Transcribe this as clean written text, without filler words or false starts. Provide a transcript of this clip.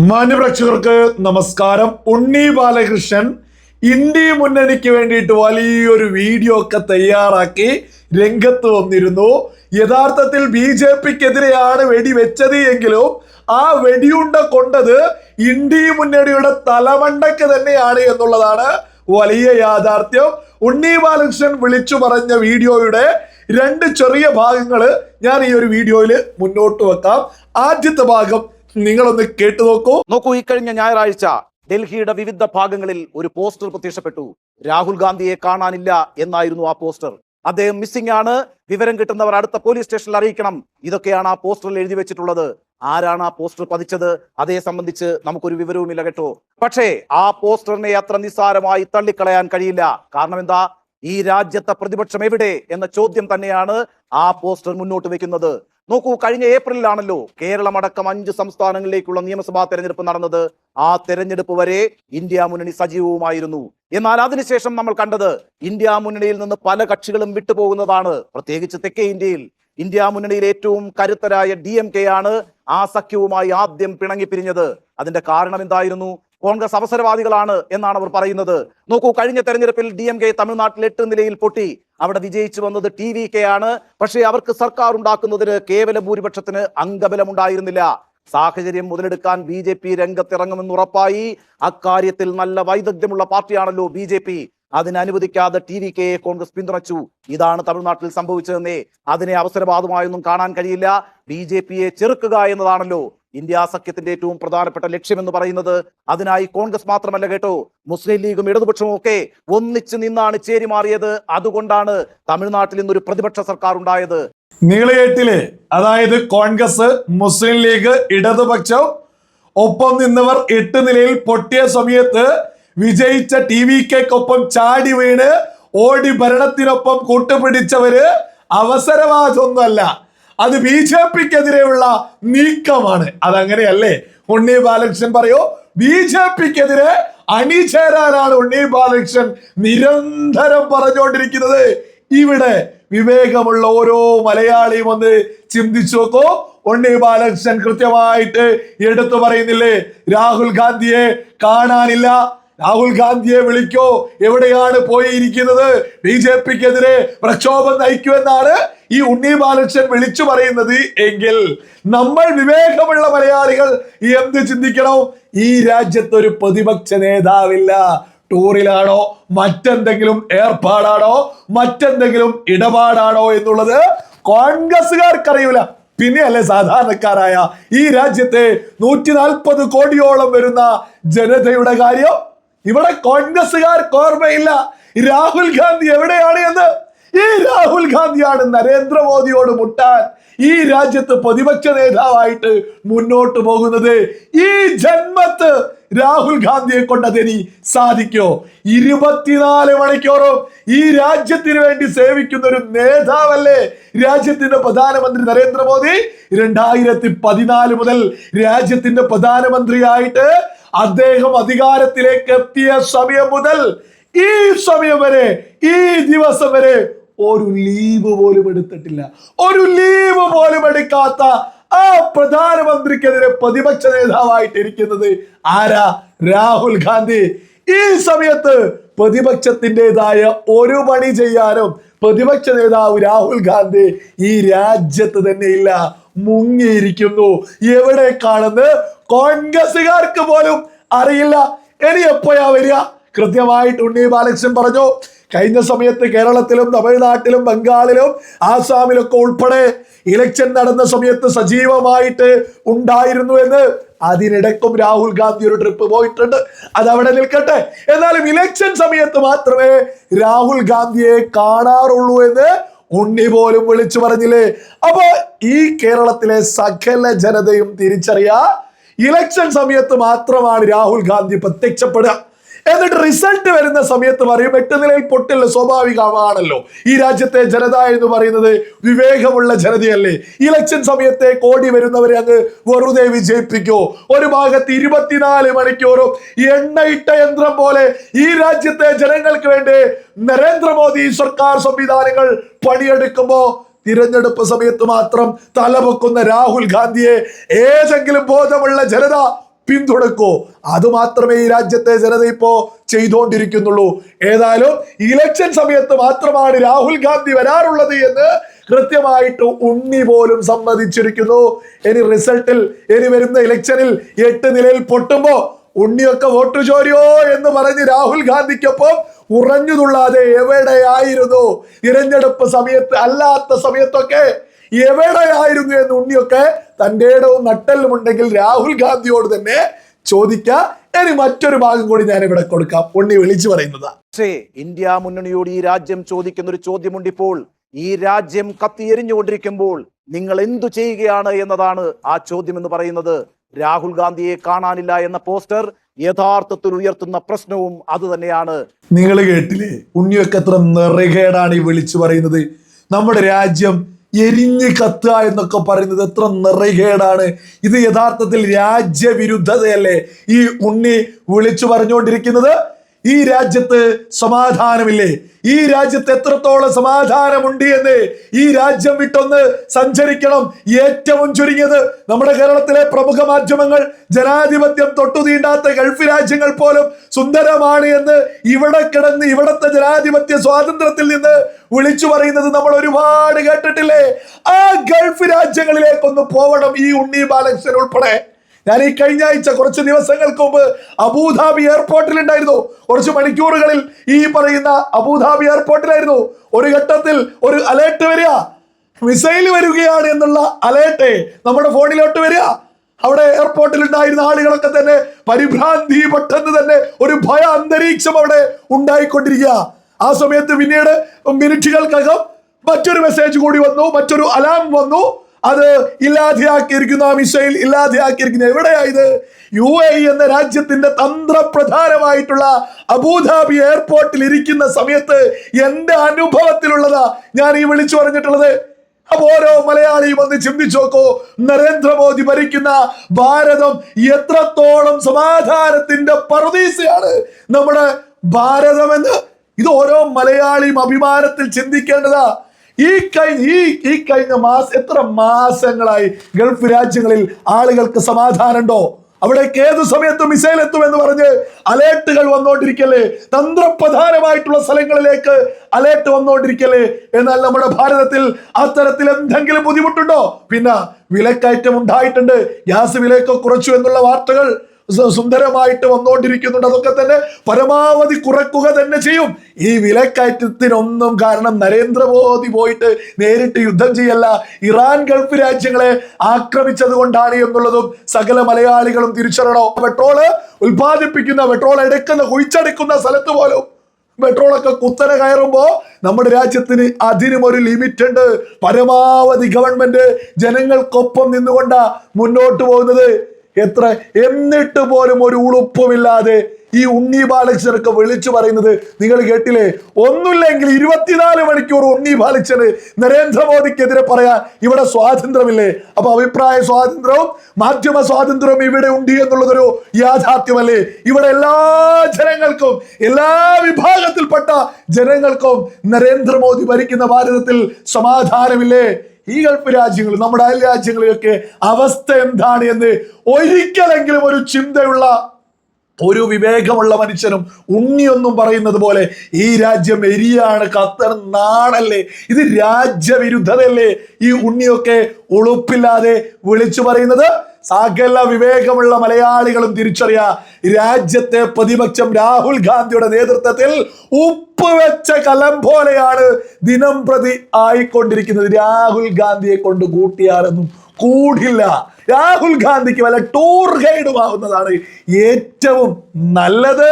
മാന്യപ്രേക്ഷകർക്ക് നമസ്കാരം. ഉണ്ണി ബാലകൃഷ്ണൻ ഇന്ത്യ മുന്നണിക്ക് വേണ്ടിയിട്ട് വലിയൊരു വീഡിയോ ഒക്കെ തയ്യാറാക്കി രംഗത്ത് വന്നിരുന്നു. യഥാർത്ഥത്തിൽ BJPക്കെതിരെയാണ് വെടിവെച്ചത് എങ്കിലും ആ വെടിയുണ്ട കൊണ്ടത് ഇന്ത്യ മുന്നണിയുടെ തലമണ്ടയ്ക്ക് തന്നെയാണ് എന്നുള്ളതാണ് വലിയ യാഥാർത്ഥ്യം. ഉണ്ണി ബാലകൃഷ്ണൻ വിളിച്ചു പറഞ്ഞ വീഡിയോയുടെ രണ്ട് ചെറിയ ഭാഗങ്ങള് ഞാൻ ഈ ഒരു വീഡിയോയിൽ മുന്നോട്ട് വെക്കാം. ആദ്യത്തെ ഭാഗം നിങ്ങളൊന്ന് കേട്ടു നോക്കൂ. ഇക്കഴിഞ്ഞ ഞായറാഴ്ച ഡൽഹിയുടെ വിവിധ ഭാഗങ്ങളിൽ ഒരു പോസ്റ്റർ പ്രത്യക്ഷപ്പെട്ടു. രാഹുൽ ഗാന്ധിയെ കാണാനില്ല എന്നായിരുന്നു ആ പോസ്റ്റർ. അദ്ദേഹം മിസ്സിംഗ് ആണ്, വിവരം കിട്ടുന്നവർ അടുത്ത പോലീസ് സ്റ്റേഷനിൽ അറിയിക്കണം. ഇതൊക്കെയാണ് ആ പോസ്റ്ററിൽ എഴുതി വെച്ചിട്ടുള്ളത്. ആരാണ് ആ പോസ്റ്റർ പതിച്ചത് അതേ സംബന്ധിച്ച് നമുക്കൊരു വിവരവുമില്ല കേട്ടോ. പക്ഷേ ആ പോസ്റ്ററിനെ അത്ര നിസ്സാരമായി തള്ളിക്കളയാൻ കഴിയില്ല. കാരണം എന്താ, ഈ രാജ്യത്തെ പ്രതിപക്ഷം എവിടെ എന്ന ചോദ്യം തന്നെയാണ് ആ പോസ്റ്റർ മുന്നോട്ട് വെക്കുന്നത്. നോക്കൂ, കഴിഞ്ഞ ഏപ്രിലാണല്ലോ കേരളം അടക്കം 5 സംസ്ഥാനങ്ങളിലേക്കുള്ള നിയമസഭാ തെരഞ്ഞെടുപ്പ് നടന്നത്. ആ തെരഞ്ഞെടുപ്പ് വരെ ഇന്ത്യ മുന്നണി സജീവവുമായിരുന്നു. എന്നാൽ അതിനുശേഷം നമ്മൾ കണ്ടത് ഇന്ത്യ മുന്നണിയിൽ നിന്ന് പല കക്ഷികളും വിട്ടുപോകുന്നതാണ്. പ്രത്യേകിച്ച് തെക്കേ ഇന്ത്യയിൽ ഇന്ത്യ മുന്നണിയിൽ ഏറ്റവും കരുത്തരായ DMK ആണ് ആ സഖ്യവുമായി ആദ്യം പിണങ്ങിപ്പിരിഞ്ഞത്. അതിന്റെ കാരണം എന്തായിരുന്നു? കോൺഗ്രസ് അവസരവാദികളാണ് എന്നാണ് അവർ പറയുന്നത്. നോക്കൂ, കഴിഞ്ഞ തെരഞ്ഞെടുപ്പിൽ DMK തമിഴ്നാട്ടിൽ 8 നിലയിൽ പൊട്ടി. അവിടെ വിജയിച്ചു വന്നത് TVK ആണ്. പക്ഷേ അവർക്ക് സർക്കാർ ഉണ്ടാക്കുന്നതിന് കേവല ഭൂരിപക്ഷത്തിന് അംഗബലം ഉണ്ടായിരുന്നില്ല. സാഹചര്യം മുതലെടുക്കാൻ BJP രംഗത്തിറങ്ങുമെന്ന് ഉറപ്പായി. അക്കാര്യത്തിൽ നല്ല വൈദഗ്ധ്യമുള്ള പാർട്ടിയാണല്ലോ BJP. അതിനനുവദിക്കാതെ TVKയെ കോൺഗ്രസ് പിന്തുണച്ചു. ഇതാണ് തമിഴ്നാട്ടിൽ സംഭവിച്ചതെന്നേ. അതിനെ അവസരവാദമായൊന്നും കാണാൻ കഴിയില്ല. BJPയെ ചെറുക്കുക എന്നതാണല്ലോ ഇന്ത്യ സഖ്യത്തിന്റെ ഏറ്റവും പ്രധാനപ്പെട്ട ലക്ഷ്യമെന്ന് പറയുന്നത്. അതിനായി കോൺഗ്രസ് മാത്രമല്ല കേട്ടോ, മുസ്ലിം ലീഗും ഇടതുപക്ഷവും ഒക്കെ ഒന്നിച്ചു നിന്നാണ് ചേരിമാറിയത്. അതുകൊണ്ടാണ് തമിഴ്നാട്ടിൽ ഇന്നൊരു പ്രതിപക്ഷ സർക്കാർ ഉണ്ടായത്. നീളയേട്ടിലെ അതായത് കോൺഗ്രസ്, മുസ്ലിം ലീഗ്, ഇടതുപക്ഷം ഒപ്പം നിന്നവർ 8 നിലയിൽ പൊട്ടിയ സമയത്ത് വിജയിച്ച TVKക്കൊപ്പം ചാടി വീണ് ഓടി ഭരണത്തിനൊപ്പം കൂട്ടുപിടിച്ചവര് അവസരവാദമൊന്നുമല്ല, അത് BJPക്കെതിരെയുള്ള നീക്കമാണ്. അതങ്ങനെയല്ലേ? ഉണ്ണി ബാലകൃഷ്ണൻ പറയൂ, BJPക്കെതിരെ അണിചേരാനാണ് ഉണ്ണി ബാലകൃഷ്ണൻ നിരന്തരം പറഞ്ഞുകൊണ്ടിരിക്കുന്നത്. ഇവിടെ വിവേകമുള്ള ഓരോ മലയാളിയും ഒന്ന് ചിന്തിച്ചു നോക്കൂ. ഉണ്ണി ബാലകൃഷ്ണൻ കൃത്യമായിട്ട് എടുത്തു പറയുന്നില്ലേ, രാഹുൽ ഗാന്ധിയെ കാണാനില്ല, രാഹുൽ ഗാന്ധിയെ വിളിക്കോ, എവിടെയാണ് പോയിരിക്കുന്നത്, BJPക്കെതിരെ പ്രക്ഷോഭം നയിക്കുമെന്നാണ് ഈ ഉണ്ണി ബാലകൃഷ്ണൻ വിളിച്ചു പറയുന്നത് എങ്കിൽ നമ്മൾ വിവേകമുള്ള മലയാളികൾ എന്ത് ചിന്തിക്കണം? ഈ രാജ്യത്ത് ഒരു പ്രതിപക്ഷ നേതാവില്ല. ടൂറിലാണോ, മറ്റെന്തെങ്കിലും ഏർപ്പാടാണോ, മറ്റെന്തെങ്കിലും ഇടപാടാണോ എന്നുള്ളത് കോൺഗ്രസ്സുകാർക്കറിയൂല. പിന്നെയല്ലേ സാധാരണക്കാരായ ഈ രാജ്യത്തെ 140 കോടിയോളം വരുന്ന ജനതയുടെ കാര്യം? ഇവിടെ കോൺഗ്രസ്സുകാർക്ക് ഓർമ്മയില്ല രാഹുൽ ഗാന്ധി എവിടെയാണ് എന്ന്. ഈ രാഹുൽ ഗാന്ധിയാണ് നരേന്ദ്രമോദിയോട് മുട്ടാൻ ഈ രാജ്യത്ത് പ്രതിപക്ഷ നേതാവായിട്ട് മുന്നോട്ട് പോകുന്നത്. ഈ ജന്മത്ത് രാഹുൽ ഗാന്ധിയെ കൊണ്ട് അതിനി സാധിക്കോ? 24 മണിക്കൂറും ഈ രാജ്യത്തിന് വേണ്ടി സേവിക്കുന്ന ഒരു നേതാവല്ലേ രാജ്യത്തിന്റെ പ്രധാനമന്ത്രി നരേന്ദ്രമോദി. 2014 മുതൽ രാജ്യത്തിന്റെ പ്രധാനമന്ത്രിയായിട്ട് അദ്ദേഹം അധികാരത്തിലേക്ക് എത്തിയ സമയം മുതൽ ഈ സമയം വരെ, ഈ ദിവസം വരെ ഒരു ലീവ് പോലും എടുത്തിട്ടില്ല. ഒരു ലീവ് പോലും എടുക്കാത്ത ആ പ്രധാനമന്ത്രിക്കെതിരെ പ്രതിപക്ഷ നേതാവായിട്ട് ഇരിക്കുന്നത് ആരാ? രാഹുൽ ഗാന്ധി. ഈ സമയത്ത് പ്രതിപക്ഷത്തിൻ്റെതായ ഒരു പണി ചെയ്യാനും പ്രതിപക്ഷ നേതാവ് രാഹുൽ ഗാന്ധി ഈ രാജ്യത്ത് തന്നെ ഇല്ല, മുങ്ങിയിരിക്കുന്നു. എവിടെ കാണുന്നു കോൺഗ്രസുകാർക്ക് പോലും അറിയില്ല. ഇനി എപ്പോഴാ വരിക? കൃത്യമായിട്ട് ഉണ്ണി ബാലകൃഷ്ണൻ പറഞ്ഞു. കഴിഞ്ഞ സമയത്ത് കേരളത്തിലും തമിഴ്നാട്ടിലും ബംഗാളിലും ആസാമിലൊക്കെ ഉൾപ്പെടെ ഇലക്ഷൻ നടന്ന സമയത്ത് സജീവമായിട്ട് ഉണ്ടായിരുന്നു എന്ന്. അതിനിടയ്ക്കും രാഹുൽ ഗാന്ധി ഒരു ട്രിപ്പ് പോയിട്ടുണ്ട്. അതവിടെ നിൽക്കട്ടെ. എന്നാലും ഇലക്ഷൻ സമയത്ത് മാത്രമേ രാഹുൽ ഗാന്ധിയെ കാണാറുള്ളൂ എന്ന് ഉണ്ണി പോലും വിളിച്ചു പറഞ്ഞില്ലേ. അപ്പൊ ഈ കേരളത്തിലെ സകല ജനതയും തിരിച്ചറിയാ, ഇലക്ഷൻ സമയത്ത് മാത്രമാണ് രാഹുൽ ഗാന്ധി പ്രത്യക്ഷപ്പെടുക. എന്നിട്ട് റിസൾട്ട് വരുന്ന സമയത്ത് പറയും 8 നിലയിൽ പൊട്ടില്ല. സ്വാഭാവികമാണല്ലോ, ഈ രാജ്യത്തെ ജനത എന്ന് പറയുന്നത് വിവേകമുള്ള ജനതയല്ലേ. ഇലക്ഷൻ സമയത്തെ കോടി വരുന്നവരെ അങ്ങ് വെറുതെ വിജയിപ്പിക്കോ? ഒരു ഭാഗത്ത് 24 മണിക്കൂറും എണ്ണയിട്ട യന്ത്രം പോലെ ഈ രാജ്യത്തെ ജനങ്ങൾക്ക് വേണ്ടി നരേന്ദ്രമോദി സർക്കാർ സംവിധാനങ്ങൾ പണിയെടുക്കുമ്പോ തിരഞ്ഞെടുപ്പ് സമയത്ത് മാത്രം തലപൊക്കുന്ന രാഹുൽ ഗാന്ധിയെ ഏതെങ്കിലും ബോധമുള്ള ജനത പിന്തുണക്കോ? അത് മാത്രമേ ഈ രാജ്യത്തെ ജനത ഇപ്പോ ചെയ്തുകൊണ്ടിരിക്കുന്നുള്ളൂ. ഏതായാലും ഇലക്ഷൻ സമയത്ത് മാത്രമാണ് രാഹുൽ ഗാന്ധി വരാറുള്ളത് എന്ന് കൃത്യമായിട്ട് ഉണ്ണി പോലും സമ്മതിച്ചിരിക്കുന്നു. ഇനി റിസൾട്ടിൽ, ഇനി വരുന്ന ഇലക്ഷനിൽ 8 നിലയിൽ പൊട്ടുമ്പോ ഉണ്ണിയൊക്കെ വോട്ട് ചോരിയോ എന്ന് പറഞ്ഞ് രാഹുൽ ഗാന്ധിക്കൊപ്പം ഉറഞ്ഞുതുള്ളാതെ എവിടെയായിരുന്നു തിരഞ്ഞെടുപ്പ് സമയത്ത്, അല്ലാത്ത സമയത്തൊക്കെ എവിടെയായിരുന്നു എന്ന് ഉണ്ണിയൊക്കെ തന്റെ ഇടവും നട്ടെല്ലും ഉണ്ടെങ്കിൽ രാഹുൽ ഗാന്ധിയോട് തന്നെ ചോദിക്കാം. ഇനി മറ്റൊരു ഭാഗം കൂടി ഞാൻ ഇവിടെ കൊടുക്കാം. ഉണ്ണി വിളിച്ചു പറയുന്നത്, പക്ഷേ ഇന്ത്യ മുന്നണിയോട് ഈ രാജ്യം ചോദിക്കുന്ന ഒരു ചോദ്യമുണ്ട്. ഇപ്പോൾ ഈ രാജ്യം കത്തിയെരിഞ്ഞുകൊണ്ടിരിക്കുമ്പോൾ നിങ്ങൾ എന്തു ചെയ്യുകയാണ് എന്നതാണ് ആ ചോദ്യം എന്ന് പറയുന്നത്. രാഹുൽ ഗാന്ധിയെ കാണാനില്ല എന്ന പോസ്റ്റർ യഥാർത്ഥത്തിൽ ഉയർത്തുന്ന പ്രശ്നവും അത് തന്നെയാണ്. നിങ്ങൾ കേട്ടില്ലേ ഉണ്ണിയൊക്കെ എത്ര നിറകേടാണ് ഈ വിളിച്ചു പറയുന്നത്. നമ്മുടെ രാജ്യം എരിഞ്ഞ് കത്തുക എന്നൊക്കെ പറയുന്നത് എത്ര നിറകേടാണ്. ഇത് യഥാർത്ഥത്തിൽ രാജ്യവിരുദ്ധതയല്ലേ ഈ ഉണ്ണി വിളിച്ചു പറഞ്ഞുകൊണ്ടിരിക്കുന്നത്? ഈ രാജ്യത്ത് സമാധാനമില്ലേ? ഈ രാജ്യത്ത് എത്രത്തോളം സമാധാനമുണ്ട് എന്ന് ഈ രാജ്യം വിട്ടൊന്ന് സഞ്ചരിക്കണം. ഏറ്റവും ചുരുങ്ങിയത് നമ്മുടെ കേരളത്തിലെ പ്രമുഖ മാധ്യമങ്ങൾ ജനാധിപത്യം തൊട്ടു തീണ്ടാത്ത ഗൾഫ് രാജ്യങ്ങൾ പോലും സുന്ദരമാണ് എന്ന് ഇവിടെ കിടന്ന് ഇവിടത്തെ ജനാധിപത്യ സ്വാതന്ത്ര്യത്തിൽ നിന്ന് വിളിച്ചു പറയുന്നത് നമ്മൾ ഒരുപാട് കേട്ടിട്ടില്ലേ? ആ ഗൾഫ് രാജ്യങ്ങളിലേക്കൊന്ന് പോവണം ഈ ഉണ്ണി ബാലകൃഷ്ണൻ ഉൾപ്പെടെ. ഞാൻ ഈ കഴിഞ്ഞ ആഴ്ച കുറച്ച് ദിവസങ്ങൾക്ക് മുമ്പ് അബുദാബി എയർപോർട്ടിൽ ഉണ്ടായിരുന്നു. കുറച്ച് മണിക്കൂറുകളിൽ ഈ പറയുന്ന അബുദാബി എയർപോർട്ടിലായിരുന്നു. ഒരു ഘട്ടത്തിൽ ഒരു അലേർട്ട് വരിക, മിസൈൽ വരികയാണ് എന്നുള്ള അലേർട്ട് നമ്മുടെ ഫോണിലോട്ട് വരിക. അവിടെ എയർപോർട്ടിൽ ഉണ്ടായിരുന്ന ആളുകളൊക്കെ തന്നെ പരിഭ്രാന്തി, പെട്ടെന്ന് തന്നെ ഒരു ഭയ അന്തരീക്ഷം അവിടെ ഉണ്ടായിക്കൊണ്ടിരിക്കുക. ആ സമയത്ത് പിന്നീട് മിനിറ്റുകൾക്കകം മറ്റൊരു മെസ്സേജ് കൂടി വന്നു, മറ്റൊരു അലാം വന്നു. അത് ഇല്ലാതെയാക്കിയിരിക്കുന്നു, ആ മിസൈൽ ഇല്ലാതെയാക്കിയിരിക്കുന്നു. എവിടെയായത്? UAE എന്ന രാജ്യത്തിന്റെ തന്ത്രപ്രധാനമായിട്ടുള്ള അബുദാബി എയർപോർട്ടിൽ ഇരിക്കുന്ന സമയത്ത് എന്റെ അനുഭവത്തിലുള്ളതാ ഞാൻ ഈ വിളിച്ചു പറഞ്ഞിട്ടുള്ളത്. അപ്പൊ ഓരോ മലയാളിയും ഒന്ന് ചിന്തിച്ചു നോക്കൂ, നരേന്ദ്രമോദി ഭരിക്കുന്ന ഭാരതം എത്രത്തോളം സമാധാനത്തിന്റെ പറുദീസയാണ് നമ്മുടെ ഭാരതമെന്ന് ഇത് ഓരോ മലയാളിയും അഭിമാനത്തിൽ ചിന്തിക്കേണ്ടതാ. ഈ കഴിഞ്ഞ എത്ര മാസങ്ങളായി ഗൾഫ് രാജ്യങ്ങളിൽ ആളുകൾക്ക് സമാധാനമുണ്ടോ? അവിടേക്ക് ഏതു സമയത്തും മിസൈൽ എത്തുമെന്ന് പറഞ്ഞ് അലേർട്ടുകൾ വന്നുകൊണ്ടിരിക്കല്ലേ? തന്ത്രപ്രധാനമായിട്ടുള്ള സ്ഥലങ്ങളിലേക്ക് അലേർട്ട് വന്നുകൊണ്ടിരിക്കല്ലേ? എന്നാൽ നമ്മുടെ ഭാരതത്തിൽ അത്തരത്തിൽ എന്തെങ്കിലും ബുദ്ധിമുട്ടുണ്ടോ? പിന്നെ വിലക്കയറ്റം ഉണ്ടായിട്ടുണ്ട്, ഗ്യാസ് വിലയൊക്കെ കുറച്ചു എന്നുള്ള വാർത്തകൾ സുന്ദരമായിട്ട് വന്നുകൊണ്ടിരിക്കുന്നുണ്ട്. അതൊക്കെ തന്നെ പരമാവധി കുറക്കുക തന്നെ ചെയ്യും. ഈ വിലക്കയറ്റത്തിനൊന്നും കാരണം നരേന്ദ്രമോദി പോയിട്ട് നേരിട്ട് യുദ്ധം ചെയ്യല്ല, ഇറാൻ ഗൾഫ് രാജ്യങ്ങളെ ആക്രമിച്ചത് കൊണ്ടാണ് എന്നുള്ളതും സകല മലയാളികളും തിരിച്ചറിയണോ. പെട്രോള് ഉൽപ്പാദിപ്പിക്കുന്ന, പെട്രോൾ എടുക്കുന്ന, കുഴിച്ചെടുക്കുന്ന സ്ഥലത്ത് പോലും പെട്രോളൊക്കെ കുത്തനെ കയറുമ്പോ നമ്മുടെ രാജ്യത്തിന് അതിനും ഒരു ലിമിറ്റ് ഉണ്ട്. പരമാവധി ഗവൺമെന്റ് ജനങ്ങൾക്കൊപ്പം നിന്നുകൊണ്ടാ മുന്നോട്ട് പോകുന്നത്. എന്നിട്ട് പോലും ഒരു ഉളുപ്പുമില്ലാതെ ഈ ഉണ്ണി ബാലകൃഷ്ണനൊക്കെ വിളിച്ചു പറയുന്നത് നിങ്ങൾ കേട്ടില്ലേ? ഒന്നുമില്ലെങ്കിൽ 24 മണിക്കൂർ ഉണ്ണി ബാലകൃഷ്ണന് നരേന്ദ്രമോദിക്കെതിരെ പറയാൻ ഇവിടെ സ്വാതന്ത്ര്യമില്ലേ? അപ്പൊ അഭിപ്രായ സ്വാതന്ത്ര്യവും മാധ്യമ സ്വാതന്ത്ര്യവും ഇവിടെ ഉണ്ട് എന്നുള്ളതൊരു യാഥാർത്ഥ്യമല്ലേ? ഇവിടെ എല്ലാ ജനങ്ങൾക്കും, എല്ലാ വിഭാഗത്തിൽപ്പെട്ട ജനങ്ങൾക്കും നരേന്ദ്രമോദി ഭരിക്കുന്ന ഭാരതത്തിൽ സമാധാനമില്ലേ? ഈ ഗൾഫ് രാജ്യങ്ങൾ, നമ്മുടെ അയൽ രാജ്യങ്ങളിലൊക്കെ അവസ്ഥ എന്താണ് എന്ന് ഒരിക്കലെങ്കിലും ഒരു ചിന്തയുള്ള, ഒരു വിവേകമുള്ള മനുഷ്യനും ഉണ്ണിയൊന്നും പറയുന്നത് പോലെ ഈ രാജ്യം എരിയാണ്, ഖത്തർ നാടല്ലേ, ഇത് രാജ്യവിരുദ്ധതയല്ലേ ഈ ഉണ്ണിയൊക്കെ ഉളുപ്പില്ലാതെ വിളിച്ചു പറയുന്നത്? സകല വിവേകമുള്ള മലയാളികളും തിരിച്ചറിയാ, രാജ്യത്തെ പ്രതിപക്ഷം രാഹുൽ ഗാന്ധിയുടെ നേതൃത്വത്തിൽ ഉപ്പ് വെച്ച കലം പോലെയാണ് ദിനം പ്രതി ആയിക്കൊണ്ടിരിക്കുന്നത്. രാഹുൽ ഗാന്ധിയെ കൊണ്ട് കൂട്ടിയാലൊന്നും കൂടില്ല. രാഹുൽ ഗാന്ധിക്ക് വല്ല ടൂർ ഗൈഡും ആവുന്നതാണ് ഏറ്റവും നല്ലത്.